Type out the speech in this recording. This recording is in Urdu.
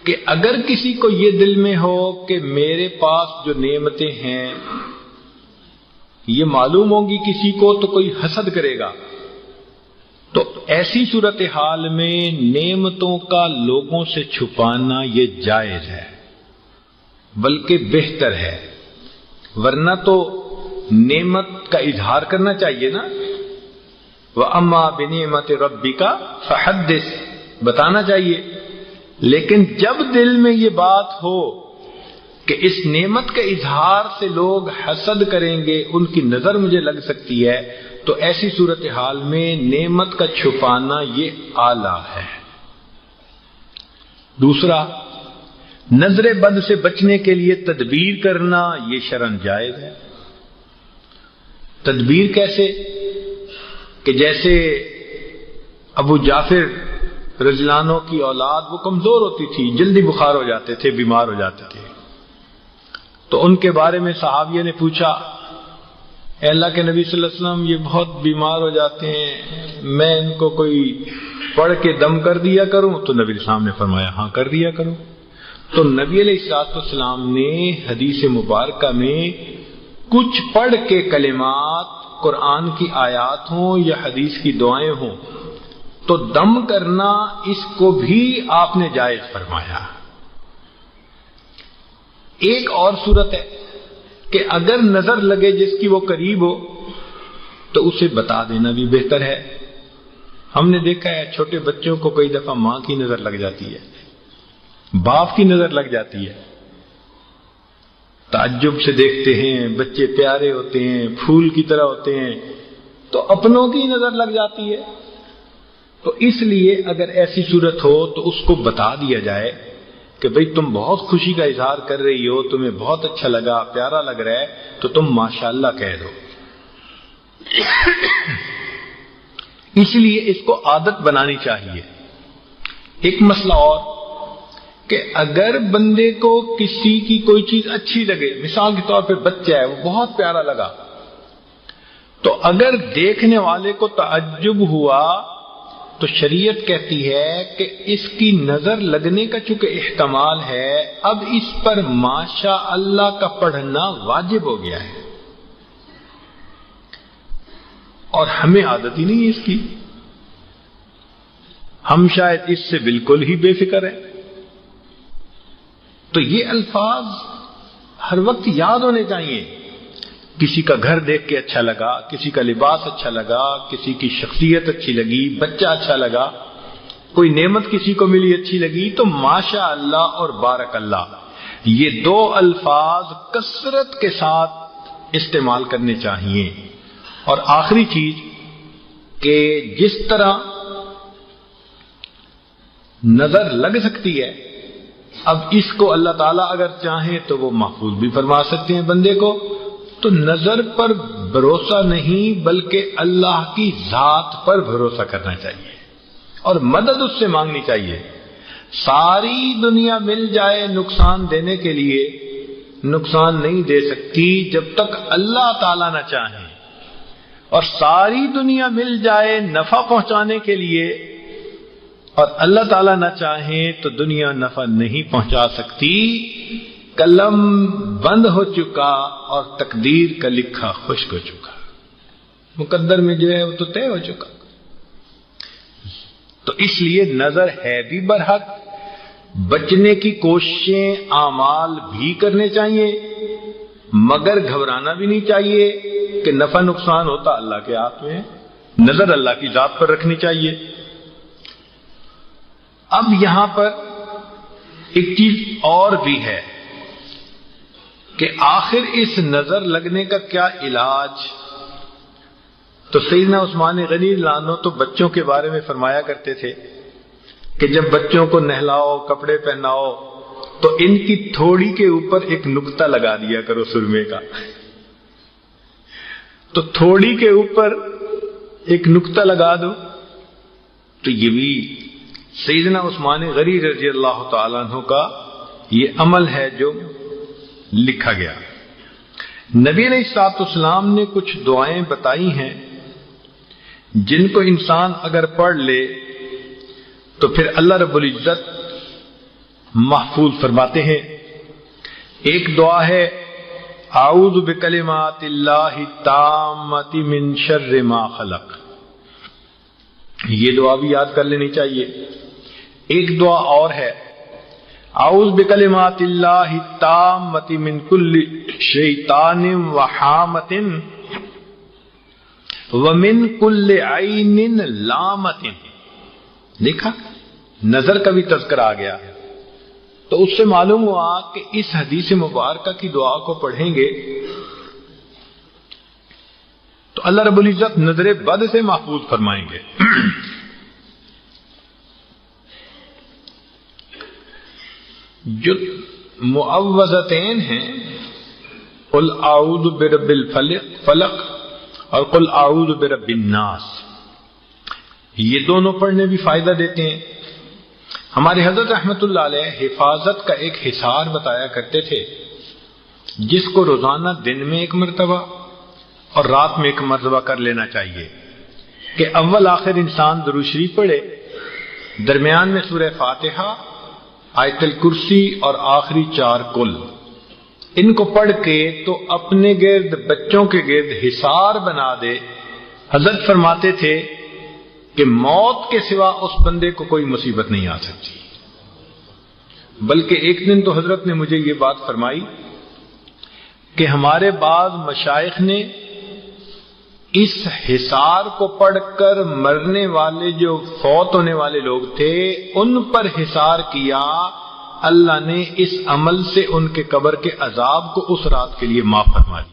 کہ اگر کسی کو یہ دل میں ہو کہ میرے پاس جو نعمتیں ہیں یہ معلوم ہوگی کسی کو تو کوئی حسد کرے گا، تو ایسی صورتحال میں نعمتوں کا لوگوں سے چھپانا یہ جائز ہے، بلکہ بہتر ہے، ورنہ تو نعمت کا اظہار کرنا چاہیے نا، وَأَمَّا بِنِعْمَةِ رَبِّكَ فَحَدِّثْ، بتانا چاہیے۔ لیکن جب دل میں یہ بات ہو کہ اس نعمت کے اظہار سے لوگ حسد کریں گے، ان کی نظر مجھے لگ سکتی ہے، تو ایسی صورتحال میں نعمت کا چھپانا یہ اعلیٰ ہے۔ دوسرا، نظر بد سے بچنے کے لیے تدبیر کرنا یہ شرعاً جائز ہے۔ تدبیر کیسے؟ کہ جیسے ابو جعفر رضی اللہ عنہ کی اولاد وہ کمزور ہوتی تھی، جلدی بخار ہو جاتے تھے، بیمار ہو جاتے تھے، تو ان کے بارے میں صحابیہ نے پوچھا، اے اللہ کے نبی صلی اللہ علیہ وسلم یہ بہت بیمار ہو جاتے ہیں، میں ان کو کوئی پڑھ کے دم کر دیا کروں؟ تو نبی السلام نے فرمایا ہاں کر دیا کرو۔ تو نبی علیہ السلام نے حدیث مبارکہ میں کچھ پڑھ کے کلمات، قرآن کی آیات ہوں یا حدیث کی دعائیں ہوں، تو دم کرنا اس کو بھی آپ نے جائز فرمایا۔ ایک اور صورت ہے کہ اگر نظر لگے جس کی وہ قریب ہو تو اسے بتا دینا بھی بہتر ہے۔ ہم نے دیکھا ہے چھوٹے بچوں کو کئی دفعہ ماں کی نظر لگ جاتی ہے، باپ کی نظر لگ جاتی ہے، تعجب سے دیکھتے ہیں، بچے پیارے ہوتے ہیں، پھول کی طرح ہوتے ہیں، تو اپنوں کی نظر لگ جاتی ہے۔ تو اس لیے اگر ایسی صورت ہو تو اس کو بتا دیا جائے کہ بھئی تم بہت خوشی کا اظہار کر رہی ہو، تمہیں بہت اچھا لگا، پیارا لگ رہا ہے، تو تم ماشاءاللہ کہہ دو۔ اس لیے اس کو عادت بنانی چاہیے۔ ایک مسئلہ اور کہ اگر بندے کو کسی کی کوئی چیز اچھی لگے، مثال کے طور پہ بچہ ہے وہ بہت پیارا لگا، تو اگر دیکھنے والے کو تعجب ہوا تو شریعت کہتی ہے کہ اس کی نظر لگنے کا چونکہ احتمال ہے، اب اس پر ماشاء اللہ کا پڑھنا واجب ہو گیا ہے، اور ہمیں عادت ہی نہیں ہے اس کی، ہم شاید اس سے بالکل ہی بے فکر ہیں۔ تو یہ الفاظ ہر وقت یاد ہونے چاہیے۔ کسی کا گھر دیکھ کے اچھا لگا، کسی کا لباس اچھا لگا، کسی کی شخصیت اچھی لگی، بچہ اچھا لگا، کوئی نعمت کسی کو ملی اچھی لگی، تو ماشاء اللہ اور بارک اللہ، یہ دو الفاظ کثرت کے ساتھ استعمال کرنے چاہیے۔ اور آخری چیز کہ جس طرح نظر لگ سکتی ہے، اب اس کو اللہ تعالیٰ اگر چاہیں تو وہ محفوظ بھی فرما سکتے ہیں بندے کو، تو نظر پر بھروسہ نہیں بلکہ اللہ کی ذات پر بھروسہ کرنا چاہیے اور مدد اس سے مانگنی چاہیے۔ ساری دنیا مل جائے نقصان دینے کے لیے، نقصان نہیں دے سکتی جب تک اللہ تعالیٰ نہ چاہے، اور ساری دنیا مل جائے نفع پہنچانے کے لیے اور اللہ تعالیٰ نہ چاہے تو دنیا نفع نہیں پہنچا سکتی۔ قلم بند ہو چکا اور تقدیر کا لکھا خشک ہو چکا، مقدر میں جو ہے وہ تو طے ہو چکا۔ تو اس لیے نظر ہے بھی برحق، بچنے کی کوششیں اعمال بھی کرنے چاہیے، مگر گھبرانا بھی نہیں چاہیے کہ نفع نقصان ہوتا اللہ کے ہاتھ میں ہے، نظر اللہ کی ذات پر رکھنی چاہیے۔ اب یہاں پر ایک چیز اور بھی ہے کہ آخر اس نظر لگنے کا کیا علاج؟ تو سیدنا عثمان غنی رضی اللہ عنہ تو بچوں کے بارے میں فرمایا کرتے تھے کہ جب بچوں کو نہلاؤ، کپڑے پہناؤ، تو ان کی تھوڑی کے اوپر ایک نقطہ لگا دیا کرو سرمے کا۔ تو تھوڑی کے اوپر ایک نقطہ لگا دو، تو یہ بھی سیدنا عثمان غنی رضی اللہ تعالیٰ عنہ کا یہ عمل ہے جو لکھا گیا۔ نبی علیہ الصلوۃ والسلام نے کچھ دعائیں بتائی ہیں جن کو انسان اگر پڑھ لے تو پھر اللہ رب العزت محفوظ فرماتے ہیں. ایک دعا ہے اعوذ بکلمات اللہ التامۃ من شر ما خلق، یہ دعا بھی یاد کر لینی چاہیے. ایک دعا اور ہے اعوذ بکلمات اللہ التامۃ من کل شیطان وحامۃ ومن کل عین لامۃ. دیکھا نظر کا بھی تذکرہ آ گیا. تو اس سے معلوم ہوا کہ اس حدیث مبارکہ کی دعا کو پڑھیں گے تو اللہ رب العزت نظر بد سے محفوظ فرمائیں گے. جو معوذتین ہیں قل اعوذ برب الفلق اور قل اعوذ برب الناس، یہ دونوں پڑھنے بھی فائدہ دیتے ہیں. ہمارے حضرت رحمت اللہ علیہ حفاظت کا ایک حصار بتایا کرتے تھے جس کو روزانہ دن میں ایک مرتبہ اور رات میں ایک مرتبہ کر لینا چاہیے کہ اول آخر انسان درود شریف پڑھے، درمیان میں سورہ فاتحہ، آیت الکرسی اور آخری 4 کل، ان کو پڑھ کے تو اپنے گرد بچوں کے گرد حصار بنا دے. حضرت فرماتے تھے کہ موت کے سوا اس بندے کو کوئی مصیبت نہیں آ سکتی. بلکہ ایک دن تو حضرت نے مجھے یہ بات فرمائی کہ ہمارے بعض مشائخ نے اس حصار کو پڑھ کر مرنے والے جو فوت ہونے والے لوگ تھے ان پر حصار کیا. اللہ نے اس عمل سے ان کے قبر کے عذاب کو اس رات کے لیے معاف فرما دیا.